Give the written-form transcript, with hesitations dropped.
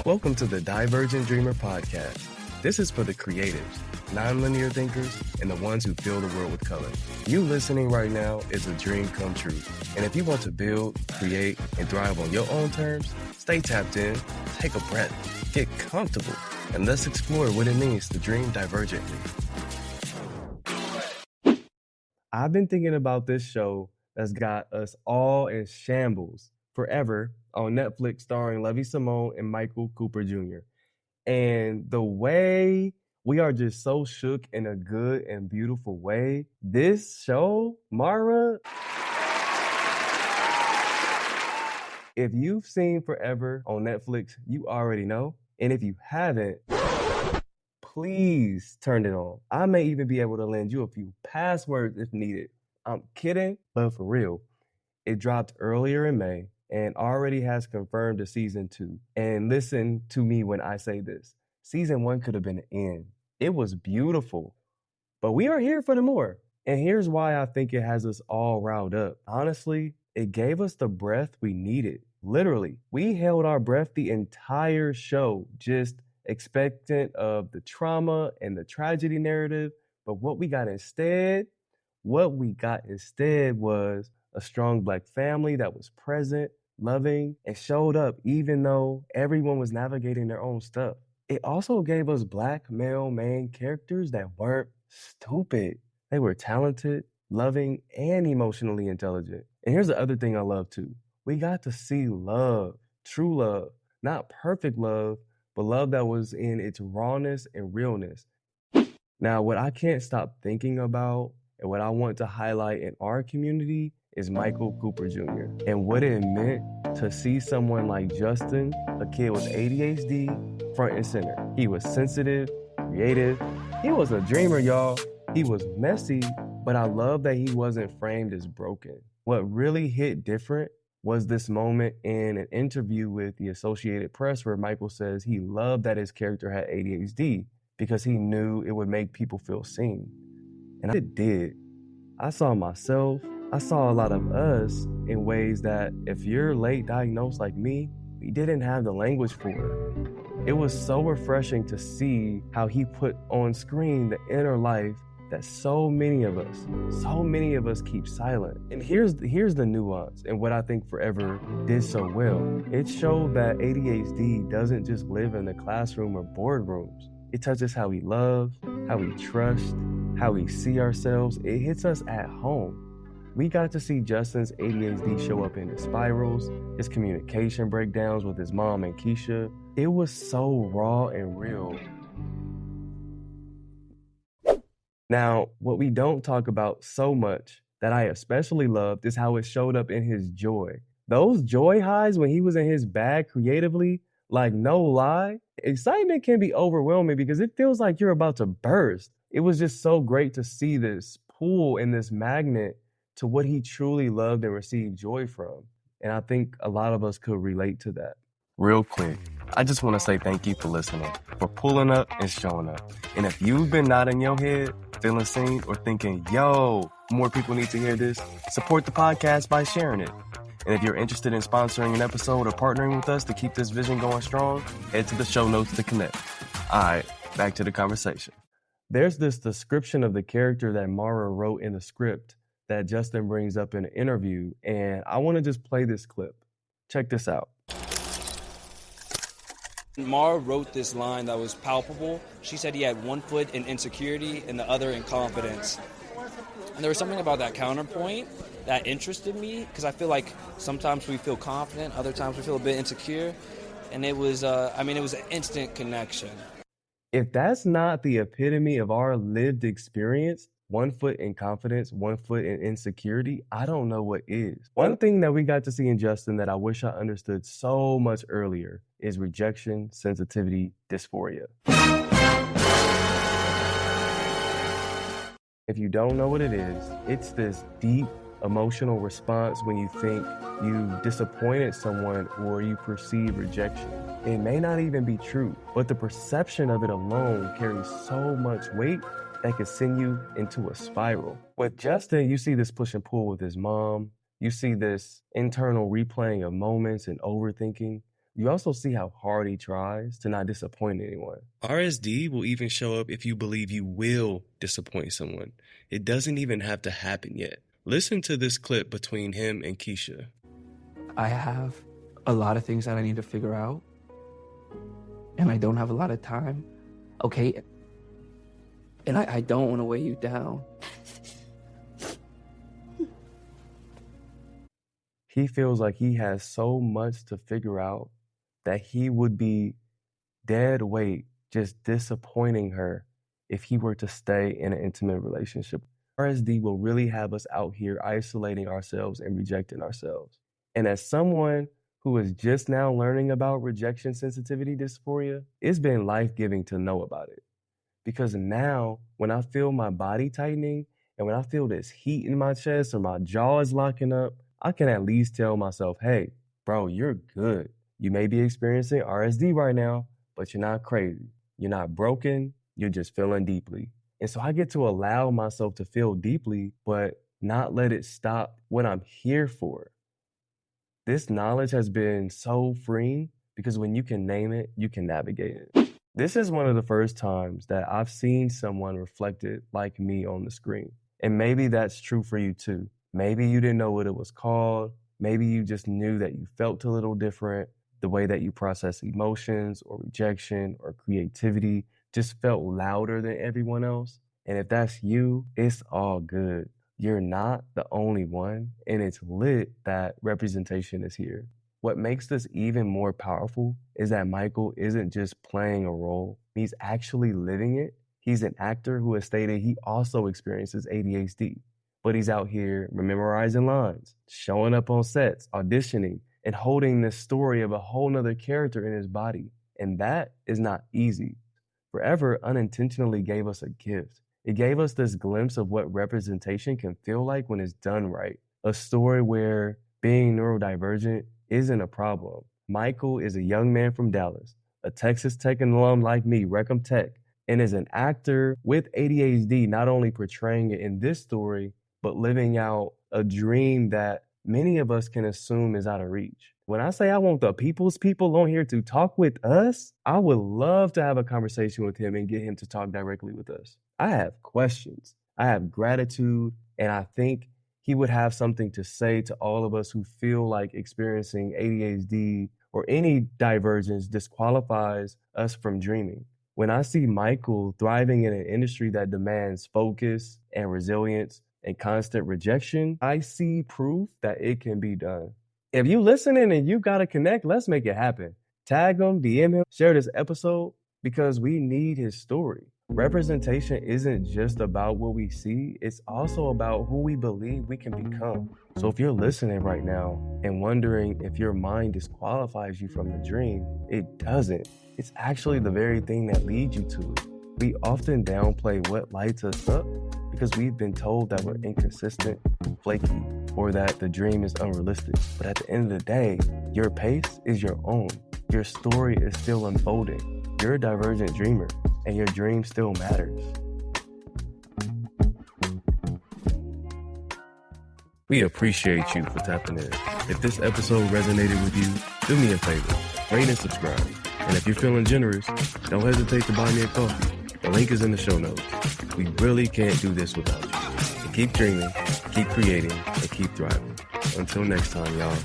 Welcome to the Divergent Dreamer podcast. This is for the creatives, non-linear thinkers, and the ones who fill the world with color. You listening right now is a dream come true. And if you want to build, create, and thrive on your own terms, stay tapped in, take a breath, get comfortable, and let's explore what it means to dream divergently. I've been thinking about this show that's got us all in shambles forever on Netflix, starring Levy Simone and Michael Cooper Jr. And the way we are just so shook in a good and beautiful way. This show, Mara, if you've seen Forever on Netflix, you already know. And if you haven't, please turn it on. I may even be able to lend you a few passwords if needed. I'm kidding, but for real. It dropped earlier in May and already has confirmed a season 2. And listen to me when I say this. Season 1 could have been an end. It was beautiful, but we are here for the more. And here's why I think it has us all riled up. Honestly, it gave us the breath we needed. Literally, we held our breath the entire show, just expectant of the trauma and the tragedy narrative. But what we got instead was a strong Black family that was present, loving, and showed up even though everyone was navigating their own stuff. It also gave us Black male main characters that weren't stupid. They were talented, loving, and emotionally intelligent. And here's the other thing I love too. We got to see love, true love, not perfect love, but love that was in its rawness and realness. Now, what I can't stop thinking about and what I want to highlight in our community is Michael Cooper Jr. and what it meant to see someone like Justin, a kid with ADHD, front and center. He was sensitive, creative. He was a dreamer, y'all. He was messy, but I love that he wasn't framed as broken. What really hit different was this moment in an interview with the Associated Press where Michael says he loved that his character had ADHD because he knew it would make people feel seen. And it did. I saw myself, I saw a lot of us in ways that if you're late diagnosed like me, we didn't have the language for. It was so refreshing to see how he put on screen the inner life that so many of us keep silent. And here's the nuance and what I think Forever did so well. It showed that ADHD doesn't just live in the classroom or boardrooms. It touches how we love, how we trust, how we see ourselves. It hits us at home. We got to see Justin's ADHD show up in his spirals, his communication breakdowns with his mom and Keisha. It was so raw and real. Now, what we don't talk about so much that I especially loved is how it showed up in his joy. Those joy highs when he was in his bag creatively, like no lie, excitement can be overwhelming because it feels like you're about to burst. It was just so great to see this pull and this magnet to what he truly loved and received joy from. And I think a lot of us could relate to that. Real quick, I just want to say thank you for listening, for pulling up and showing up. And if you've been nodding your head, feeling seen, or thinking, yo, more people need to hear this, support the podcast by sharing it. And if you're interested in sponsoring an episode or partnering with us to keep this vision going strong, head to the show notes to connect. All right, back to the conversation. There's this description of the character that Mara wrote in the script that Justin brings up in an interview, and I want to just play this clip. Check this out. Mara wrote this line that was palpable. She said he had one foot in insecurity and the other in confidence. And there was something about that counterpoint that interested me because I feel like sometimes we feel confident, other times we feel a bit insecure. And it was, it was an instant connection. If that's not the epitome of our lived experience, one foot in confidence, one foot in insecurity, I don't know what is. One thing that we got to see in Justin that I wish I understood so much earlier is rejection, sensitivity, dysphoria. If you don't know what it is, it's this deep emotional response when you think you disappointed someone or you perceive rejection. It may not even be true, but the perception of it alone carries so much weight that could send you into a spiral. With Justin, you see this push and pull with his mom. You see this internal replaying of moments and overthinking. You also see how hard he tries to not disappoint anyone. RSD will even show up if you believe you will disappoint someone. It doesn't even have to happen yet. Listen to this clip between him and Keisha. I have a lot of things that I need to figure out, and I don't have a lot of time, okay? And I don't want to weigh you down. He feels like he has so much to figure out that he would be dead weight just disappointing her if he were to stay in an intimate relationship. RSD will really have us out here isolating ourselves and rejecting ourselves. And as someone who is just now learning about rejection sensitivity dysphoria, it's been life-giving to know about it. Because now, when I feel my body tightening and when I feel this heat in my chest or my jaw is locking up, I can at least tell myself, hey, bro, you're good. You may be experiencing RSD right now, but you're not crazy. You're not broken. You're just feeling deeply. And so I get to allow myself to feel deeply, but not let it stop what I'm here for. This knowledge has been so freeing because when you can name it, you can navigate it. This is one of the first times that I've seen someone reflected like me on the screen. And maybe that's true for you too. Maybe you didn't know what it was called. Maybe you just knew that you felt a little different. The way that you process emotions or rejection or creativity just felt louder than everyone else. And if that's you, it's all good. You're not the only one, and it's lit that representation is here. What makes this even more powerful is that Michael isn't just playing a role, he's actually living it. He's an actor who has stated he also experiences ADHD, but he's out here memorizing lines, showing up on sets, auditioning, and holding this story of a whole nother character in his body. And that is not easy. Forever unintentionally gave us a gift. It gave us this glimpse of what representation can feel like when it's done right. A story where being neurodivergent isn't a problem. Michael is a young man from Dallas, a Texas Tech alum like me, Reckham Tech, and is an actor with ADHD, not only portraying it in this story, but living out a dream that many of us can assume is out of reach. When I say I want the people's people on here to talk with us, I would love to have a conversation with him and get him to talk directly with us. I have questions, I have gratitude, and I think he would have something to say to all of us who feel like experiencing ADHD or any divergence disqualifies us from dreaming. When I see Michael thriving in an industry that demands focus and resilience and constant rejection, I see proof that it can be done. If you listening and you gotta connect, let's make it happen. Tag him, DM him, share this episode because we need his story. Representation isn't just about what we see, it's also about who we believe we can become. So if you're listening right now and wondering if your mind disqualifies you from the dream, it doesn't. It's actually the very thing that leads you to it. We often downplay what lights us up because we've been told that we're inconsistent, flaky, or that the dream is unrealistic. But at the end of the day, your pace is your own. Your story is still unfolding. You're a divergent dreamer, and your dream still matters. We appreciate you for tapping in. If this episode resonated with you, do me a favor, rate and subscribe. And if you're feeling generous, don't hesitate to buy me a coffee. The link is in the show notes. We really can't do this without you. So keep dreaming, keep creating, and keep thriving. Until next time, y'all.